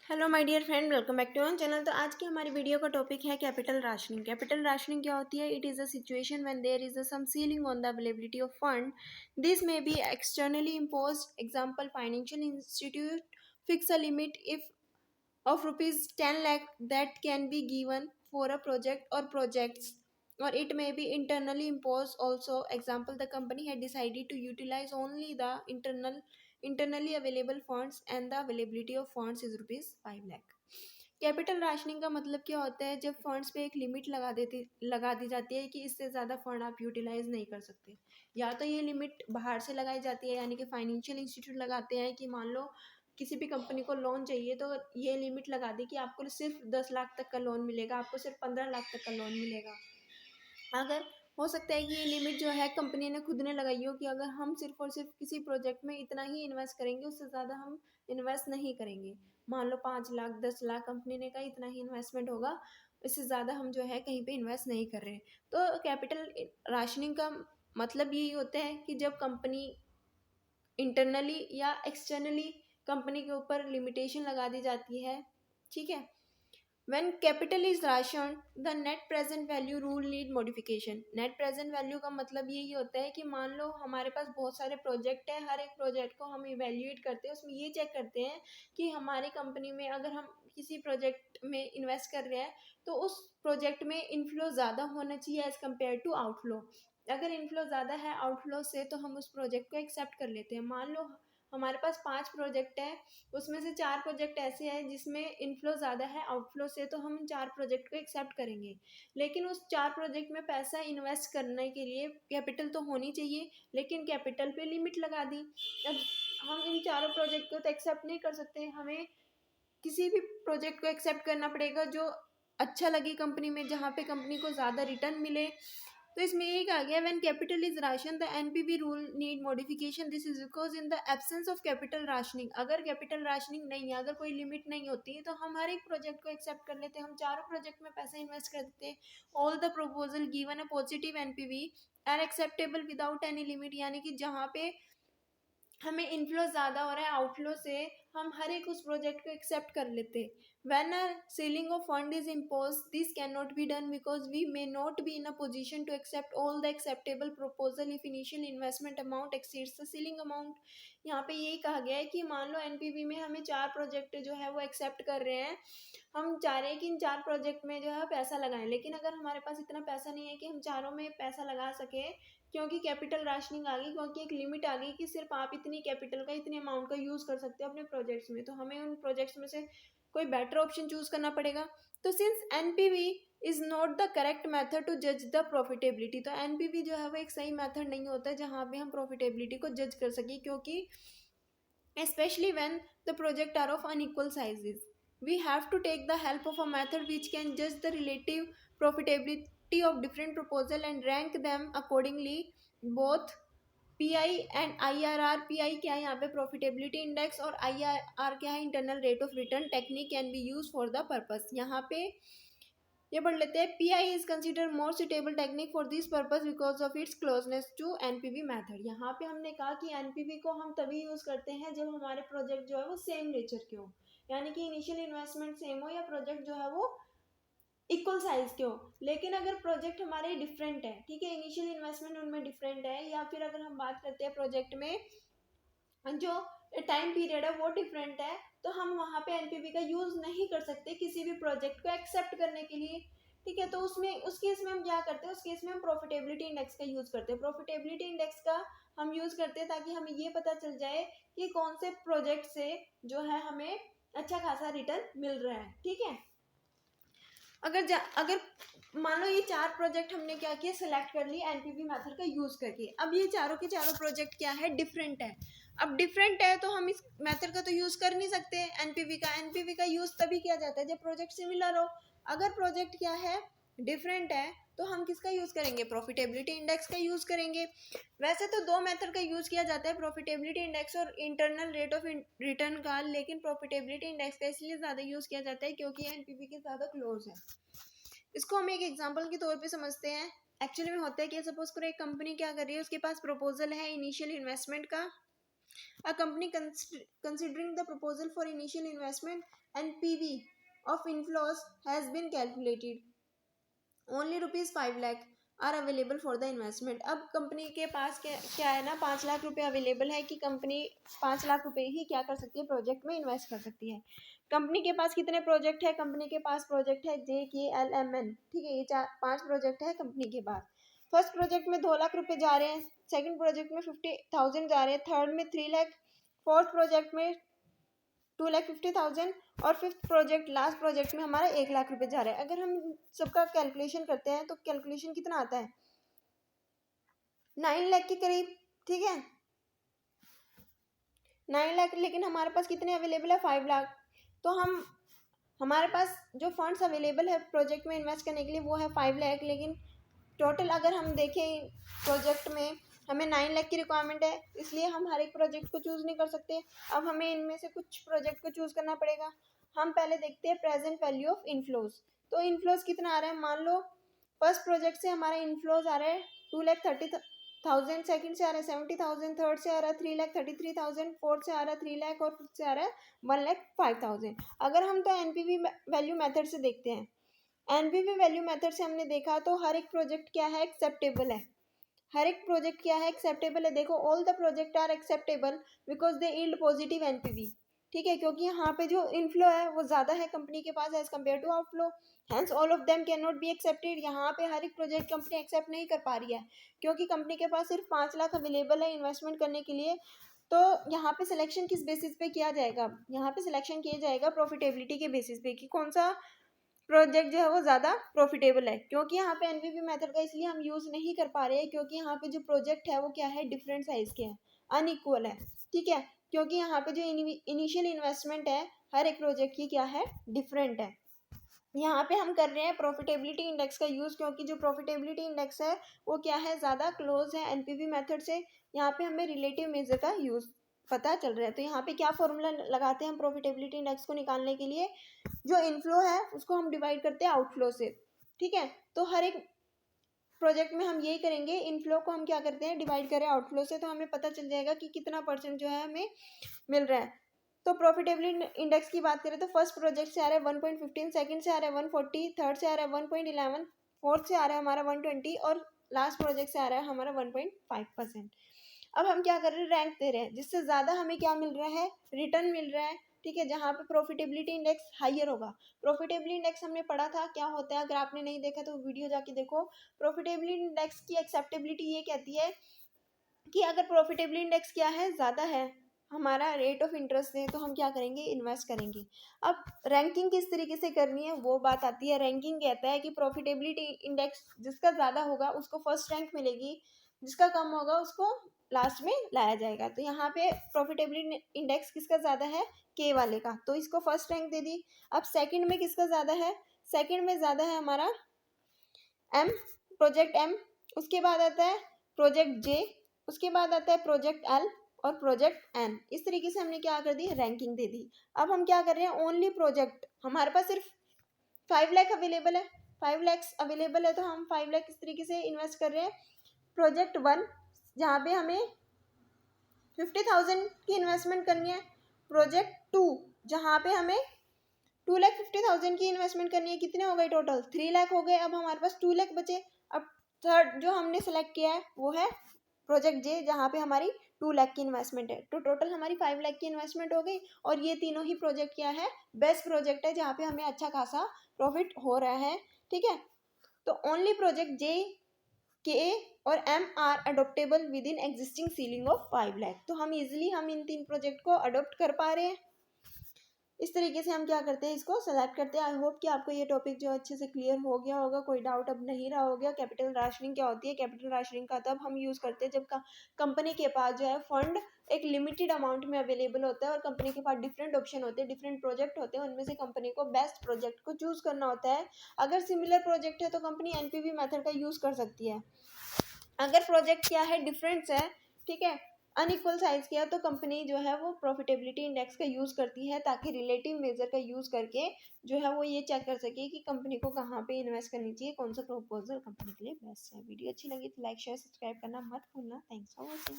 Hello my dear friend, welcome back to our channel. तो आज की हमारी वीडियो का टॉपिक है कैपिटल राशनिंग। कैपिटल राशनिंग क्या होती है? It is a situation when there is a some ceiling on the availability of fund. This may be externally imposed. Example, financial institute fix a limit if of rupees 10 lakh that can be given for a project or projects, or it may be internally imposed also. Example, the company had decided to utilize only the internally available funds and the availability of funds is rupees 5 lakh. Capital rationing का मतलब क्या होता है? जब funds पे एक limit लगा दी जाती है कि इससे ज़्यादा फंड आप यूटिलाइज नहीं कर सकते। या तो ये लिमिट बाहर से लगाई जाती है, यानी कि फाइनेंशियल इंस्टीट्यूट लगाते हैं कि मान लो किसी भी कंपनी को लोन चाहिए तो ये लिमिट लगा दी कि आपको सिर्फ 10 लाख तक का लोन मिलेगा, आपको सिर्फ 15 लाख तक का लोन मिलेगा। अगर हो सकता है कि ये लिमिट जो है कंपनी ने खुद ने लगाई हो कि अगर हम सिर्फ और सिर्फ किसी प्रोजेक्ट में इतना ही इन्वेस्ट करेंगे, उससे ज़्यादा हम इन्वेस्ट नहीं करेंगे। मान लो 5 लाख 10 लाख कंपनी ने कहा इतना ही इन्वेस्टमेंट होगा, इससे ज़्यादा हम जो है कहीं पे इन्वेस्ट नहीं कर रहे। तो कैपिटल राशनिंग का मतलब यही होता है कि जब कंपनी इंटरनली या एक्सटर्नली कंपनी के ऊपर लिमिटेशन लगा दी जाती है, ठीक है। When capital is rationed, the net present value rule need modification. Net present value का मतलब यही होता है कि मान लो हमारे पास बहुत सारे प्रोजेक्ट है, हर एक प्रोजेक्ट को हम इवेल्युएट करते हैं, उसमें ये चेक करते हैं कि हमारी कंपनी में अगर हम किसी प्रोजेक्ट में इन्वेस्ट कर रहे हैं तो उस प्रोजेक्ट में इनफ्लो ज़्यादा होना चाहिए एज़ कम्पेयर टू आउटफ्लो। अगर इनफ्लो ज़्यादा है आउटफ्लो से तो हम उस प्रोजेक्ट को एक्सेप्ट कर लेते हैं। मान लो हमारे पास 5 प्रोजेक्ट है, उसमें से 4 प्रोजेक्ट ऐसे हैं जिसमें इनफ्लो ज़्यादा है आउटफ्लो से, तो हम 4 प्रोजेक्ट को एक्सेप्ट करेंगे। लेकिन उस 4 प्रोजेक्ट में पैसा इन्वेस्ट करने के लिए कैपिटल तो होनी चाहिए, लेकिन कैपिटल पे लिमिट लगा दी। अब हम इन चारों प्रोजेक्ट को तो एक्सेप्ट नहीं कर सकते, हमें किसी भी प्रोजेक्ट को एक्सेप्ट करना पड़ेगा जो अच्छा लगे कंपनी में, जहाँ पे कंपनी को ज़्यादा रिटर्न मिले। तो इसमें यही कहा गया, when capital is ration the NPV rule need modification. This is because in the absence of capital rationing. अगर कैपिटल राशनिंग नहीं है, अगर कोई लिमिट नहीं होती, तो हम हर एक प्रोजेक्ट को एक्सेप्ट कर लेते, हम चारों प्रोजेक्ट में पैसा इन्वेस्ट कर देते। All the proposal given a positive NPV are acceptable without any limit, यानी कि जहाँ पे हमें इनफ्लो ज़्यादा हो रहा है आउटफ्लो से, हम हर एक उस प्रोजेक्ट को एक्सेप्ट कर लेते। When a ceiling of fund is impose, this can not be done because we may not be in a position to accept all the acceptable proposal if initial investment amount exceeds the ceiling amount. यहाँ पे यही कहा गया है कि मान लो NPV में हमें 4 प्रोजेक्ट जो है वो एक्सेप्ट कर रहे हैं, हम चाह रहे हैं कि इन 4 प्रोजेक्ट में जो है पैसा लगाएं, लेकिन अगर हमारे पास इतना पैसा नहीं है कि हम चारों में पैसा लगा सके, क्योंकि कैपिटल राशनिंग आ गई, क्योंकि एक लिमिट आ गई कि सिर्फ आप इतनी कैपिटल का इतने अमाउंट का यूज़ कर सकते हो अपने प्रोजेक्ट्स में, तो हमें उन प्रोजेक्ट्स में से कोई बेटर ऑप्शन चूज करना पड़ेगा। तो since NPV is not the correct method to जज द प्रॉफिटेबिलिटी, तो एनपीवी जो है वो एक सही मेथड नहीं होता है जहाँ पे हम प्रॉफिटेबिलिटी को जज कर सके, क्योंकि especially when the project are of unequal sizes. We have to take the help of a method which can judge the relative profitability of different proposal and rank them accordingly. Both PI and IRR, PI क्या है यहाँ पे profitability index, और IRR क्या है internal rate of return technique can be used for the purpose। यहाँ पे ये पढ़ लेते हैं, P I is consider more suitable technique for this purpose because of its closeness to NPV method. यहाँ पे हमने कहा कि एनपीवी को हम तभी यूज करते हैं जब हमारे प्रोजेक्ट जो है वो सेम नेचर के हो, यानी कि इनिशियल इन्वेस्टमेंट सेम हो या प्रोजेक्ट जो है वो इक्वल साइज के हो। लेकिन अगर प्रोजेक्ट हमारे डिफरेंट है, ठीक है, इनिशियल इन्वेस्टमेंट उनमें डिफरेंट है, या फिर अगर हम बात करते हैं प्रोजेक्ट में जो टाइम पीरियड है वो डिफरेंट है, तो हम वहाँ पे एनपीवी का यूज नहीं कर सकते किसी भी प्रोजेक्ट को एक्सेप्ट करने के लिए, ठीक है। तो उसमें उस केस में हम क्या करते हैं, उस केस में हम प्रॉफिटेबिलिटी इंडेक्स का यूज करते हैं। प्रॉफिटेबिलिटी इंडेक्स का हम यूज करते हैं ताकि हमें ये पता चल जाए कि कौन से प्रोजेक्ट से जो है हमें अच्छा खासा रिटर्न मिल रहा है, ठीक है। अगर मान लो ये 4 प्रोजेक्ट हमने क्या किया, सिलेक्ट कर लिए एनपीवी मेथड का यूज करके। अब ये चारों के चारों प्रोजेक्ट क्या है, डिफरेंट है। अब डिफरेंट है तो हम इस मेथड का तो यूज कर नहीं सकते एनपीवी का यूज तभी किया जाता है जब प्रोजेक्ट सिमिलर हो। अगर प्रोजेक्ट क्या है, डिफरेंट है, तो हम किसका यूज करेंगे, प्रॉफिटेबिलिटी इंडेक्स का यूज करेंगे। वैसे तो 2 मेथड का यूज किया जाता है, प्रॉफिटेबिलिटी इंडेक्स और इंटरनल रेट ऑफ रिटर्न का, लेकिन प्रॉफिटेबिलिटी इंडेक्स का इसलिए ज्यादा यूज किया जाता है क्योंकि एनपीवी के ज्यादा क्लोज है। इसको हम एक एग्जांपल के तौर पे समझते हैं। एक्चुअली में होता है कि सपोज करो एक कंपनी क्या कर रही है, उसके पास प्रपोजल है इनिशियल इन्वेस्टमेंट का A company considering the proposal for initial investment and PV of inflows has been calculated. Only ₹5 lakh are available for the investment. अब कंपनी के पास क्या है ना, 5 लाख रुपए अवेलेबल है कि कंपनी 5 लाख रुपए ही क्या कर सकती है, प्रोजेक्ट में इन्वेस्ट कर सकती है। कंपनी के पास कितने प्रोजेक्ट है, कंपनी के पास प्रोजेक्ट है JKLMN, ठीक है, ये 5 प्रोजेक्ट है कंपनी के पास। फर्स्ट प्रोजेक्ट में 2 लाख रुपए जा रहे हैं, सेकंड प्रोजेक्ट में 50,000 जा रहे हैं, थर्ड में 3 लाख, फोर्थ प्रोजेक्ट में 2,50,000 और फिफ्थ प्रोजेक्ट लास्ट प्रोजेक्ट में हमारा 1 लाख रुपए जा रहा है। अगर हम सबका कैलकुलेशन करते हैं तो कैलकुलेशन कितना आता है, 9 लाख के करीब, ठीक है, 9 लाख। लेकिन हमारे पास कितने अवेलेबल है, 5 लाख। तो हमारे पास जो फंड्स अवेलेबल है प्रोजेक्ट में इन्वेस्ट करने के लिए वो है 5 लाख। लेकिन टोटल अगर हम देखें प्रोजेक्ट में हमें 9 लाख की रिक्वायरमेंट है, इसलिए हम हर एक प्रोजेक्ट को चूज़ नहीं कर सकते। अब हमें इनमें से कुछ प्रोजेक्ट को चूज़ करना पड़ेगा। हम पहले देखते हैं प्रेजेंट वैल्यू ऑफ इनफ्लोज। तो इनफ्लोज कितना आ रहा है, मान लो फर्स्ट प्रोजेक्ट से हमारा इनफ्लोज आ रहा है 2,30,000, सेकंड से आ रहा है 70,000, थर्ड से आ रहा है 3,33,000, फोर्थ से आ रहा है 3 लाख और फिफ्थ से आ रहा है 1,05,000। अगर हम तो एनपीवी वैल्यू मेथड से देखते हैं, एनपीवी वैल्यू मेथड से हमने देखा तो हर एक प्रोजेक्ट क्या है, एक्सेप्टेबल है। हर एक प्रोजेक्ट क्या है, एक्सेप्टेबल है। देखो all the project are acceptable because they yield positive NPV, ठीक है, क्योंकि यहाँ पे जो इनफ्लो है वो ज़्यादा है कंपनी के पास as compared to outflow, hence all of them can not be accepted. यहाँ पे हर एक प्रोजेक्ट कंपनी एक्सेप्ट नहीं कर पा रही है क्योंकि कंपनी के पास सिर्फ 5 लाख अवेलेबल है इन्वेस्टमेंट करने के लिए। तो यहाँ पे सिलेक्शन किस बेसिस पे किया जाएगा, यहाँ पे सिलेक्शन किया जाएगा प्रॉफिटेबिलिटी के बेसिस पे कि कौन सा प्रोजेक्ट जो है वो ज़्यादा प्रॉफिटेबल है। क्योंकि यहाँ पे एनपीवी मेथड का इसलिए हम यूज़ नहीं कर पा रहे हैं क्योंकि यहाँ पे जो प्रोजेक्ट है वो क्या है, डिफरेंट साइज के हैं, अनइक्वल है, ठीक है, क्योंकि यहाँ पे जो इनिशियल इन्वेस्टमेंट है हर एक प्रोजेक्ट की क्या है, डिफरेंट है। यहाँ पे हम कर रहे हैं प्रॉफिटेबिलिटी इंडेक्स का यूज़ क्योंकि जो प्रॉफिटेबिलिटी इंडेक्स है वो क्या है, ज़्यादा क्लोज है एनपीवी मेथड से। यहाँ पे हमें रिलेटिव मेजर का यूज़ पता चल रहा है। तो यहाँ पे क्या फॉर्मूला लगाते हैं हम प्रॉफिटेबिलिटी इंडेक्स को निकालने के लिए, जो इनफ्लो है उसको हम डिवाइड करते हैं आउटफ्लो से, ठीक है। तो हर एक प्रोजेक्ट में हम यही करेंगे, इनफ्लो को हम क्या करते हैं, डिवाइड करें आउटफ्लो से, तो हमें पता चल जाएगा कि कितना परसेंट जो है हमें मिल रहा है। तो प्रॉफिटेबिलिटी इंडेक्स की बात करें तो फर्स्ट प्रोजेक्ट से आ रहा है 1.15, सेकंड से आ रहा है 140, थर्ड से आ रहा है 1.11, फोर्थ से आ रहा है हमारा 120 और लास्ट प्रोजेक्ट से आ रहा है हमारा 1.5%। अब हम क्या कर रहे हैं, रैंक दे रहे हैं, जिससे ज़्यादा हमें क्या मिल रहा है, रिटर्न मिल रहा है, ठीक है, जहाँ पे प्रॉफिटेबिलिटी इंडेक्स हाइयर होगा। प्रॉफिटेबिलिटी इंडेक्स हमने पढ़ा था क्या होता है, अगर आपने नहीं देखा तो वीडियो जाके देखो। प्रॉफिटेबिलिटी इंडेक्स की एक्सेप्टेबिलिटी ये कहती है कि अगर प्रॉफिटेबिलिटी इंडेक्स क्या है, ज़्यादा है हमारा रेट ऑफ इंटरेस्ट से, तो हम क्या करेंगे, इन्वेस्ट करेंगे। अब रैंकिंग किस तरीके से करनी है वो बात आती है। रैंकिंग कहता है कि प्रॉफिटेबिलिटी इंडेक्स जिसका ज़्यादा होगा उसको फर्स्ट रैंक मिलेगी, जिसका कम होगा उसको लास्ट में लाया जाएगा। तो यहाँ पे प्रॉफिटेबिलिटी इंडेक्स किसका ज़्यादा है, के वाले का, तो इसको फर्स्ट रैंक दे दी। अब सेकंड में किसका ज़्यादा है, सेकंड में ज़्यादा है हमारा एम, प्रोजेक्ट एम, उसके बाद आता है प्रोजेक्ट जे, उसके बाद आता है प्रोजेक्ट एल और प्रोजेक्ट एन। इस तरीके से हमने क्या कर दी, रैंकिंग दे दी। अब हम क्या कर रहे हैं, ओनली प्रोजेक्ट, हमारे पास सिर्फ 5 लाख अवेलेबल है, 5 लाख अवेलेबल है तो हम 5 लाख इस तरीके से इन्वेस्ट कर रहे हैं। प्रोजेक्ट वन जहाँ पे हमें 50,000 की इन्वेस्टमेंट करनी है, प्रोजेक्ट टू जहाँ पे हमें 2,50,000 की इन्वेस्टमेंट करनी है, कितने हो गए टोटल, 3 लाख हो गए। अब हमारे पास 2 लाख बचे। अब थर्ड जो हमने सेलेक्ट किया है वो है प्रोजेक्ट जे जहाँ पे हमारी 2 लाख की इन्वेस्टमेंट है, तो टोटल हमारी 5 लाख की इन्वेस्टमेंट हो गई। और ये तीनों ही प्रोजेक्ट क्या है, बेस्ट प्रोजेक्ट है जहाँ पे हमें अच्छा खासा प्रॉफिट हो रहा है, ठीक है। तो ओनली प्रोजेक्ट जे, के और M are adoptable within existing ceiling of 5 lakh. तो हम इजिली हम इन 3 प्रोजेक्ट को अडोप्ट कर पा रहे हैं। इस तरीके से हम क्या करते हैं, इसको सेलेक्ट करते हैं। आई होप कि आपको ये टॉपिक जो अच्छे से क्लियर हो गया होगा, कोई डाउट अब नहीं रहा होगा। कैपिटल राशनिंग क्या होती है, कैपिटल राशनिंग का तब हम यूज़ करते हैं जब कंपनी के पास जो है फंड एक लिमिटेड अमाउंट में अवेलेबल होता है और कंपनी के पास डिफरेंट ऑप्शन होते हैं, डिफरेंट प्रोजेक्ट होते हैं, उनमें से कंपनी को बेस्ट प्रोजेक्ट को चूज़ करना होता है। अगर सिमिलर प्रोजेक्ट है तो कंपनी एनपीवी मेथड का यूज़ कर सकती है। अगर प्रोजेक्ट क्या है, डिफरेंस है, ठीक है, अनइक्वल साइज किया, तो कंपनी जो है वो प्रॉफिटेबिलिटी इंडेक्स का यूज़ करती है ताकि रिलेटिव मेजर का यूज़ करके जो है वो ये चेक कर सके कि कंपनी को कहाँ पे इन्वेस्ट करनी चाहिए, कौन सा प्रपोजल कंपनी के लिए बेस्ट है। वीडियो अच्छी लगी तो लाइक शेयर सब्सक्राइब करना मत भूलना। Thanks for watching.